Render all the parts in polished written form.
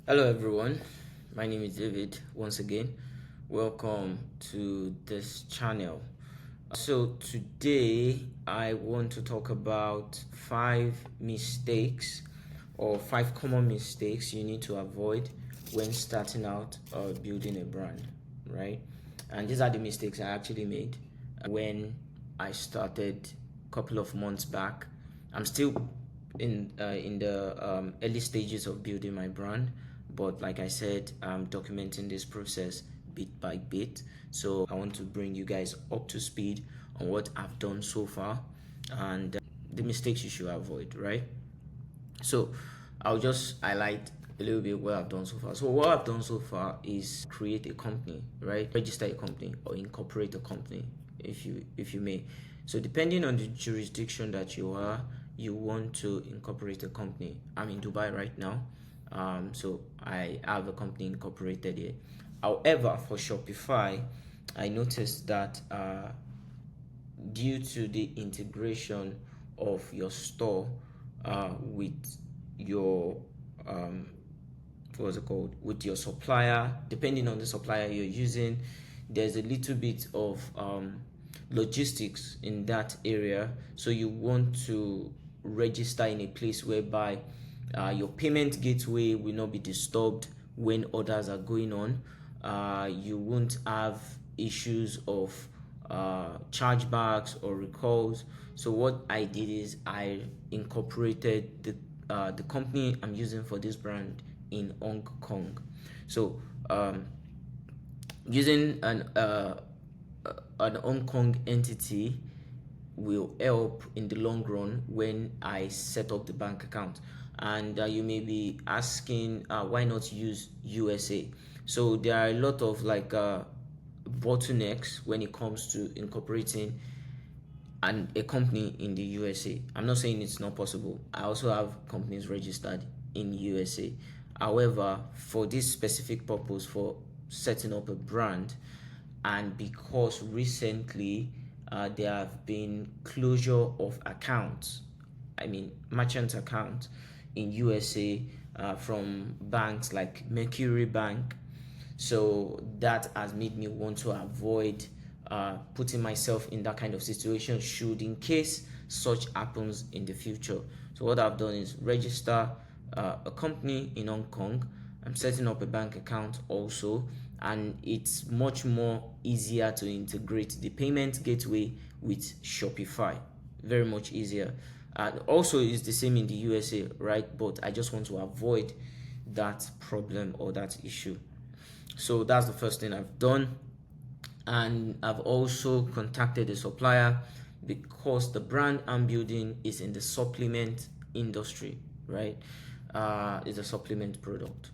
Hello everyone, my name is David once again. Welcome to this channel. So today I want to talk about 5 mistakes or 5 common mistakes you need to avoid when starting out or building a brand, right? And these are the mistakes I actually made when I started a couple of months back. I'm still in the early stages of building my brand, but like I said, I'm documenting this process bit by bit. So I want to bring you guys up to speed on what I've done so far and the mistakes you should avoid, right? So I'll just highlight a little bit what I've done so far. So what I've done so far is create a company, right? Register a company or incorporate a company, if you may. So depending on the jurisdiction that you are, you want to incorporate a company. I'm in Dubai right now, so I have a company incorporated here. However, for Shopify, I noticed that due to the integration of your store with your what's it called, with your supplier, depending on the supplier you're using, there's a little bit of logistics in that area. So you want to register in a place whereby your payment gateway will not be disturbed when orders are going on. You won't have issues of chargebacks or recalls. So what I did is I incorporated the company I'm using for this brand in Hong Kong. So using an Hong Kong entity will help in the long run when I set up the bank account. And you may be asking, why not use USA? So there are a lot of bottlenecks when it comes to incorporating a company in the USA. I'm not saying it's not possible. I also have companies registered in USA. However, for this specific purpose, for setting up a brand, and because recently there have been closure of accounts, I mean merchant accounts in USA from banks like Mercury Bank. So that has made me want to avoid putting myself in that kind of situation should in case such happens in the future. So what I've done is register a company in Hong Kong. I'm setting up a bank account also, and it's much more easier to integrate the payment gateway with Shopify. Very much easier. Also, it's the same in the USA, right? But I just want to avoid that problem or that issue. So that's the first thing I've done. And I've also contacted a supplier because the brand I'm building is in the supplement industry, right? It's a supplement product.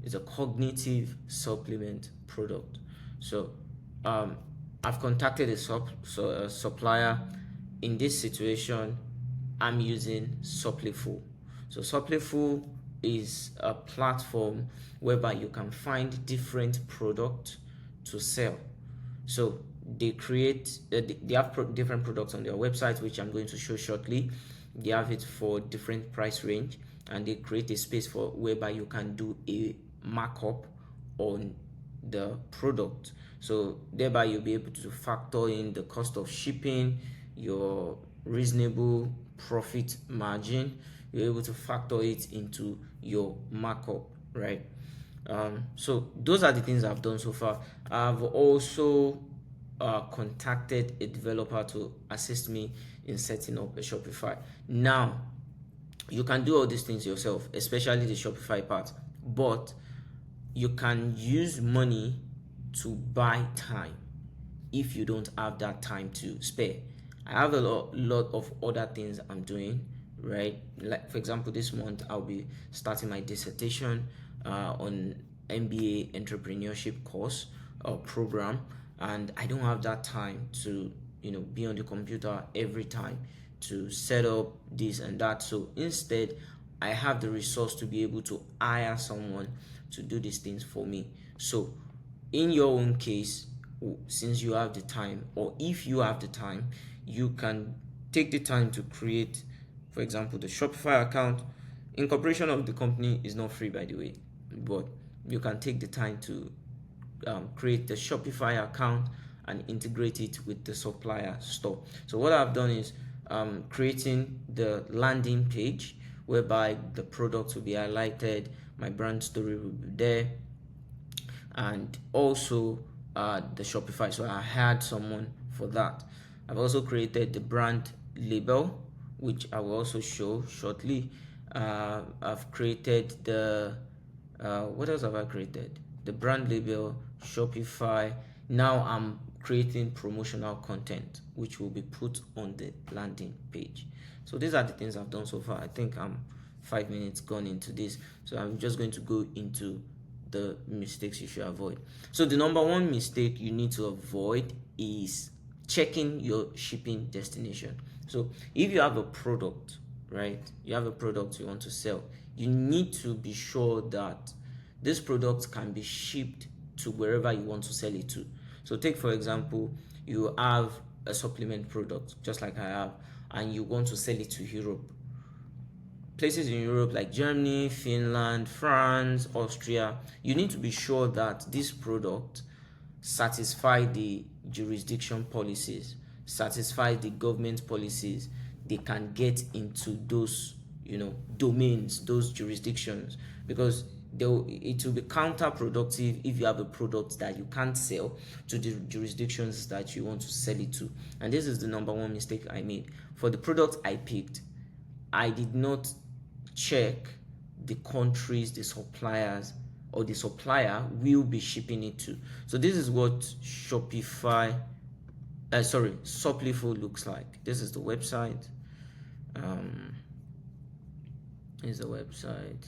It's a cognitive supplement product. So I've contacted a supplier. In this situation, I'm using Supplyful. So Supplyful is a platform whereby you can find different products to sell. So they have different products on their website, which I'm going to show shortly. They have it for different price range, and they create a space for whereby you can do a markup on the product. So thereby you'll be able to factor in the cost of shipping, your reasonable profit margin. You're able to factor it into your markup, right? So those are the things I've done so far. I've also contacted a developer to assist me in setting up a Shopify. Now, you can do all these things yourself, especially the Shopify part, but you can use money to buy time if you don't have that time to spare. I have a lot of other things I'm doing, right? Like for example, this month I'll be starting my dissertation on MBA entrepreneurship course or program, and I don't have that time to be on the computer every time to set up this and that. So instead, I have the resource to be able to hire someone to do these things for me. So in your own case, since you have the time, or if you have the time, you can take the time to create, for example, the Shopify account. Incorporation of the company is not free, by the way. but you can take the time to create the Shopify account and integrate it with the supplier store. So what I've done is creating the landing page whereby the products will be highlighted, my brand story will be there, and also the Shopify. So I hired someone for that. I've also created the brand label, which I will also show shortly. I've created the what else have I created? The brand label, Shopify. Now I'm creating promotional content which will be put on the landing page. So these are the things I've done so far. I think I'm 5 minutes gone into this, so I'm just going to go into the mistakes you should avoid. So the number one mistake you need to avoid is checking your shipping destination. So if you have a product, right, you have a product you want to sell, you need to be sure that this product can be shipped to wherever you want to sell it to. So take for example, you have a supplement product just like I have, and you want to sell it to Europe. Places in Europe like Germany, Finland, France, Austria, you need to be sure that this product satisfy the jurisdiction policies, satisfy the government policies. They can get into those, domains, those jurisdictions, because it will be counterproductive if you have a product that you can't sell to the jurisdictions that you want to sell it to. And this is the number one mistake I made. For the product I picked, I did not check the countries the suppliers or the supplier will be shipping it to. So this is what Suplifu looks like. This is the website. Here's the website.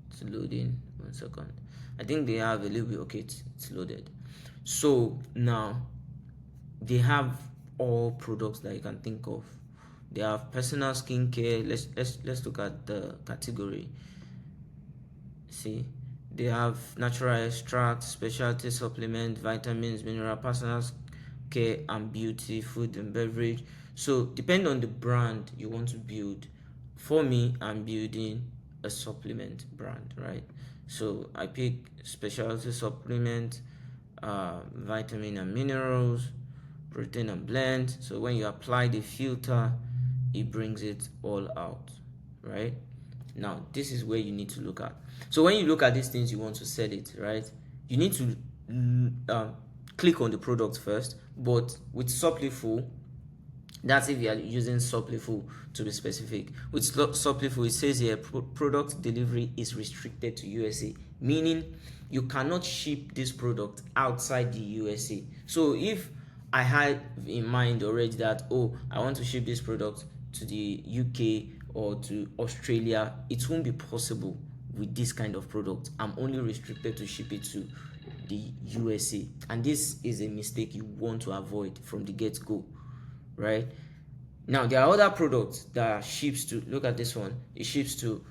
It's loading. 1 second. I think they have a little bit. Okay, it's loaded. So now they have all products that you can think of. They have personal skincare. Let's look at the category. See, they have natural extracts, specialty supplement, vitamins, mineral, personal care and beauty, food and beverage. So depend on the brand you want to build. For me, I'm building a supplement brand, right? So I pick specialty supplement, vitamin and minerals, protein and blend. So when you apply the filter, it brings it all out, right? Now this is where you need to look at. So when you look at these things you want to sell it, right, you need to click on the product first. But with Suplifu, that's if you are using Suplifu to be specific. With Suplifu, it says here product delivery is restricted to USA, meaning you cannot ship this product outside the USA. So if I had in mind already that, I want to ship this product to the UK or to Australia, it won't be possible with this kind of product. I'm only restricted to ship it to the USA, and this is a mistake you want to avoid from the get-go, right? Now there are other products that ships to, look at this one, it ships to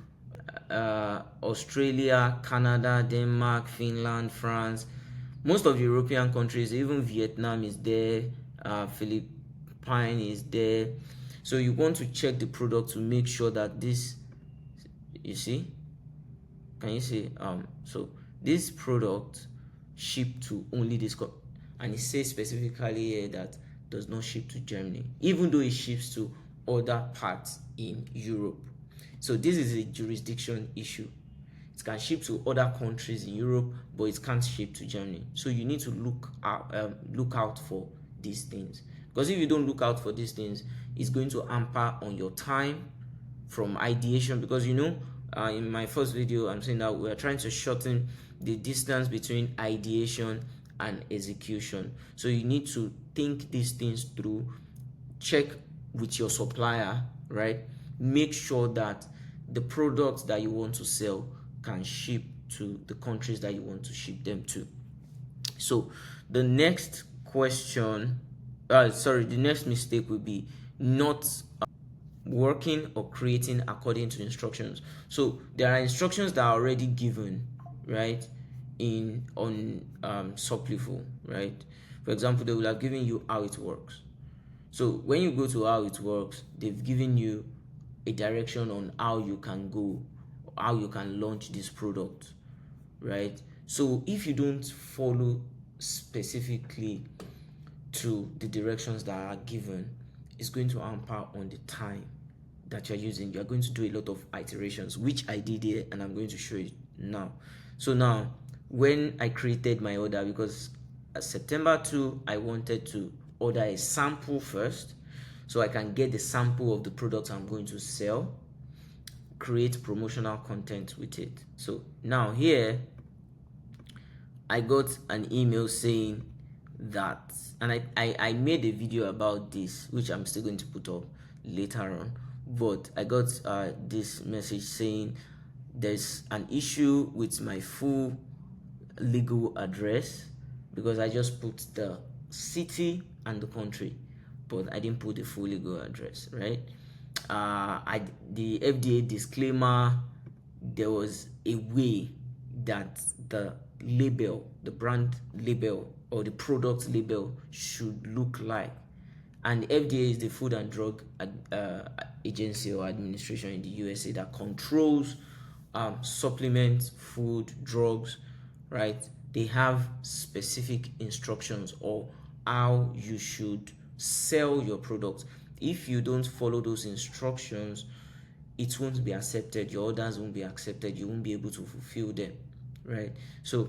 Australia, Canada, Denmark, Finland, France, most of the European countries, even Vietnam is there, Philippines is there. So you want to check the product to make sure that this, you see, can you see, so this product ship to only this and it says specifically here that does not ship to Germany, even though it ships to other parts in Europe. So this is a jurisdiction issue. It can ship to other countries in Europe, but it can't ship to Germany. So you need to look out for these things, because if you don't look out for these things, it's going to hamper on your time from ideation. Because in my first video, I'm saying that we are trying to shorten the distance between ideation and execution. So you need to think these things through, check with your supplier, right? Make sure that the products that you want to sell can ship to the countries that you want to ship them to. So the next the next mistake will be not working or creating according to instructions. So there are instructions that are already given, right, on Suplifu, right? For example, they will have given you how it works. So when you go to how it works, they've given you a direction on how you can go, how you can launch this product. right? So if you don't follow specifically to the directions that are given, it's going to hamper on the time that you're using. You're going to do a lot of iterations, which I did here, and I'm going to show you now. So now, when I created my order, because September 2, I wanted to order a sample first, so I can get the sample of the product I'm going to sell, create promotional content with it. So now here, I got an email saying that, and I made a video about this, which I'm still going to put up later on, but I got this message saying there's an issue with my full legal address, because I just put the city and the country, but I didn't put the full legal address, right? The FDA disclaimer, there was a way that the label, the brand label or the product label should look like. And the FDA is the Food and Drug Agency or administration in the USA that controls supplements, food, drugs, right? They have specific instructions or how you should sell your product. If you don't follow those instructions, it won't be accepted. Your orders won't be accepted. You won't be able to fulfill them, right? So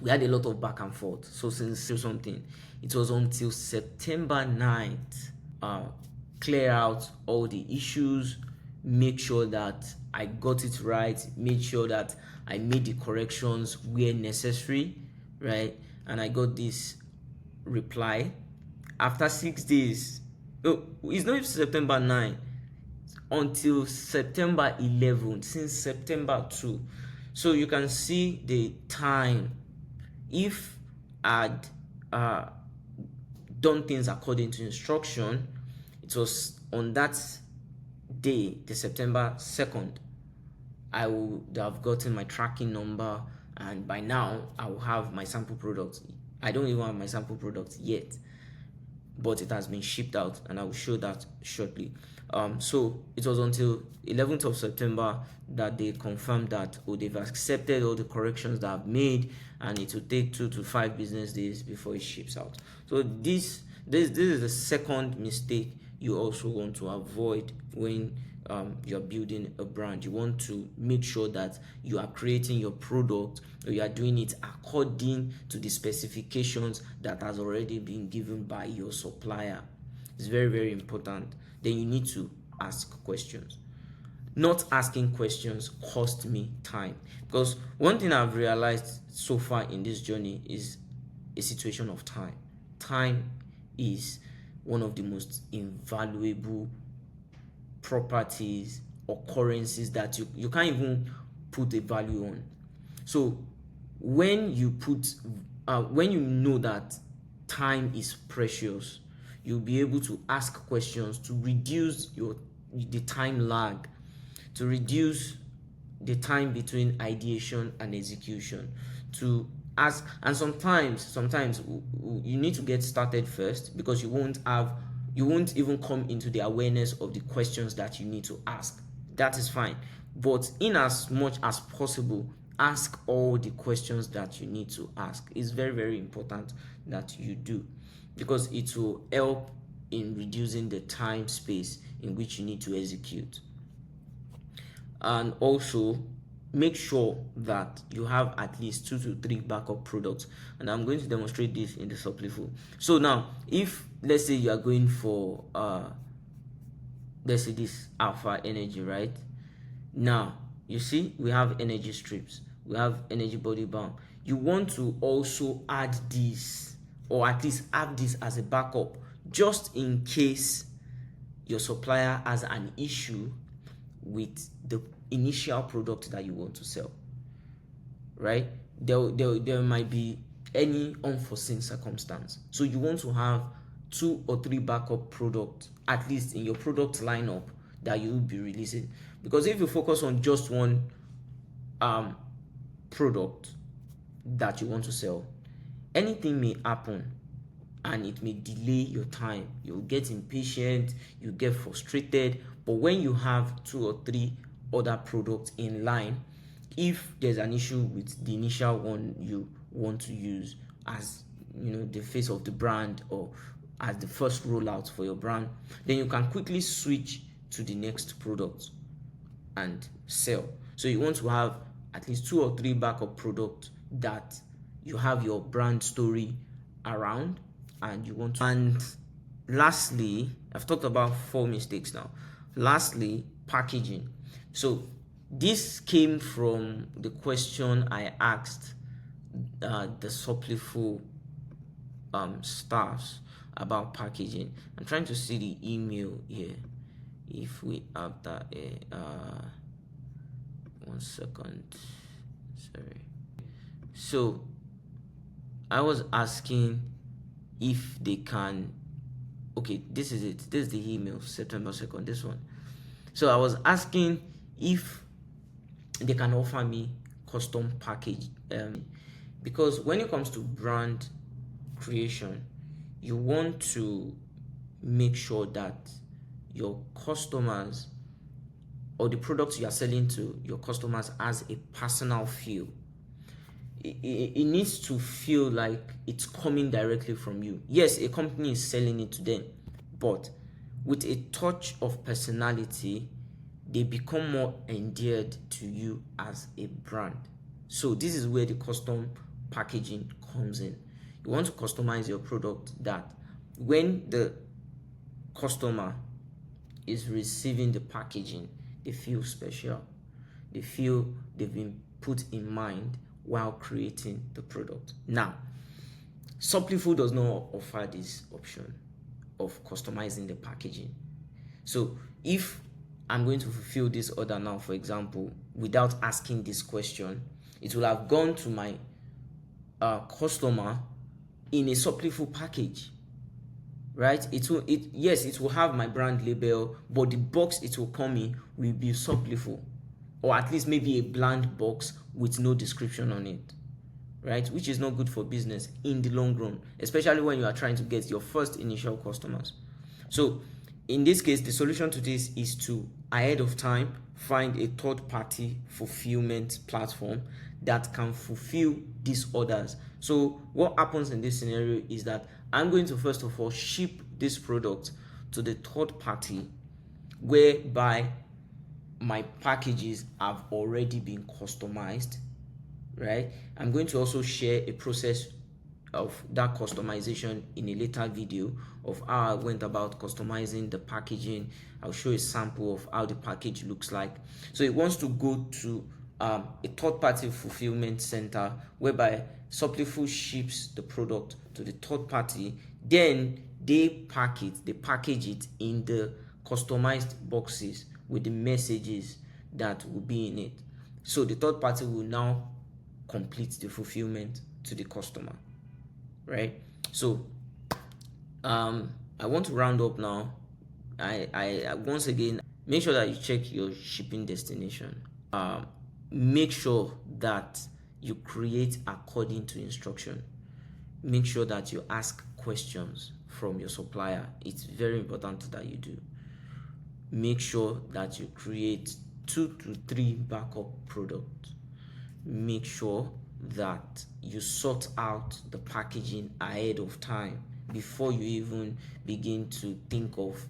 we had a lot of back and forth. So since something, it was until September 9th, clear out all the issues, make sure that I got it right, made sure that I made the corrections where necessary, right? And I got this reply after 6 days. Oh, it's not even September 9, until September 11th, since September 2. So you can see the time. If I'd done things according to instruction, it was on that day, the September 2nd, I would have gotten my tracking number, and by now I will have my sample product. I don't even have my sample product yet, but it has been shipped out, and I will show that shortly. So it was until 11th of September that they confirmed that they've accepted all the corrections that I've made, and it will take 2 to 5 business days before it ships out. So this is the second mistake you also want to avoid when you're building a brand. You want to make sure that you are creating your product, or you are doing it according to the specifications that has already been given by your supplier. It's very, very important. Then you need to ask questions. Not asking questions cost me time, because one thing I've realized so far in this journey is a situation of time. Time is one of the most invaluable properties or currencies that you can't even put a value on. So when you know that time is precious, you'll be able to ask questions to reduce the time lag, to reduce the time between ideation and execution, to ask. And sometimes you need to get started first, because you won't even come into the awareness of the questions that you need to ask. That is fine, but in as much as possible, ask all the questions that you need to ask. It's very, very important that you do, because it will help in reducing the time space in which you need to execute. And also make sure that you have at least 2 to 3 backup products, and I'm going to demonstrate this in the supplemental. So now, if let's say you are going for let's say this Alpha Energy, right? Now you see we have energy strips, we have energy body balm. You want to also add this, or at least have this as a backup, just in case your supplier has an issue with the initial product that you want to sell, right? There might be any unforeseen circumstance, so you want to have 2 or 3 backup products at least in your product lineup that you will be releasing. Because if you focus on just one product that you want to sell, anything may happen and it may delay your time. You'll get impatient, you get frustrated. But when you have 2 or 3 other products in line, if there's an issue with the initial one you want to use as the face of the brand or as the first rollout for your brand, then you can quickly switch to the next product and sell. So you want to have at least 2 or 3 backup products that you have your brand story around, and you want to. And lastly, I've talked about 4 mistakes now. Lastly, packaging. So this came from the question I asked the Suppliful staffs about packaging. I'm trying to see the email here, if we have that here. 1 second, sorry. So I was asking if they can, okay, this is it, this is the email, September 2nd, this one. So I was asking if they can offer me custom package, because when it comes to brand creation, you want to make sure that your customers or the products you are selling to your customers has a personal feel. It needs to feel like it's coming directly from you. Yes, a company is selling it to them, but with a touch of personality, they become more endeared to you as a brand. So this is where the custom packaging comes in. You want to customize your product that when the customer is receiving the packaging, they feel special. They feel they've been put in mind while creating the product. Now, Suppliful does not offer this option of customizing the packaging. So if I'm going to fulfill this order now, for example, without asking this question, it will have gone to my customer in a Suppliful package, right? It will have my brand label, but the box it will come in will be Suppliful, or at least maybe a bland box with no description on it, right? Which is not good for business in the long run, especially when you are trying to get your first initial customers. So in this case, the solution to this is to, ahead of time, find a third-party fulfillment platform that can fulfill these orders. So what happens in this scenario is that I'm going to first of all ship this product to the third party, whereby my packages have already been customized, right? I'm going to also share a process of that customization in a later video of how I went about customizing the packaging. I'll show a sample of how the package looks like. So it wants to go to a third-party fulfillment center, whereby Suppliful ships the product to the third party. Then they package it in the customized boxes with the messages that will be in it. So the third party will now complete the fulfillment to the customer, right? So I want to round up now. I once again, make sure that you check your shipping destination. Make sure that you create according to instruction. Make sure that you ask questions from your supplier. It's very important that you do. Make sure that you create 2 to 3 backup products. Make sure that you sort out the packaging ahead of time before you even begin to think of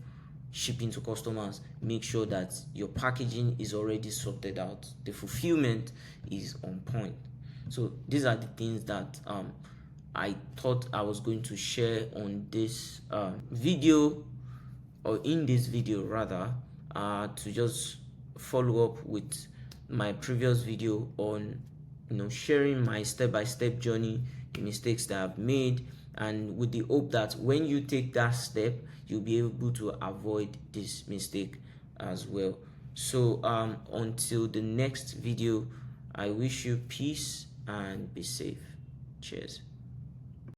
shipping to customers. Make sure that your packaging is already sorted out, the fulfillment is on point. So these are the things that I thought I was going to share on this video, or in this video rather, to just follow up with my previous video on sharing my step-by-step journey, the mistakes that I've made, and with the hope that when you take that step, you'll be able to avoid this mistake as well. So until the next video, I wish you peace and be safe. Cheers.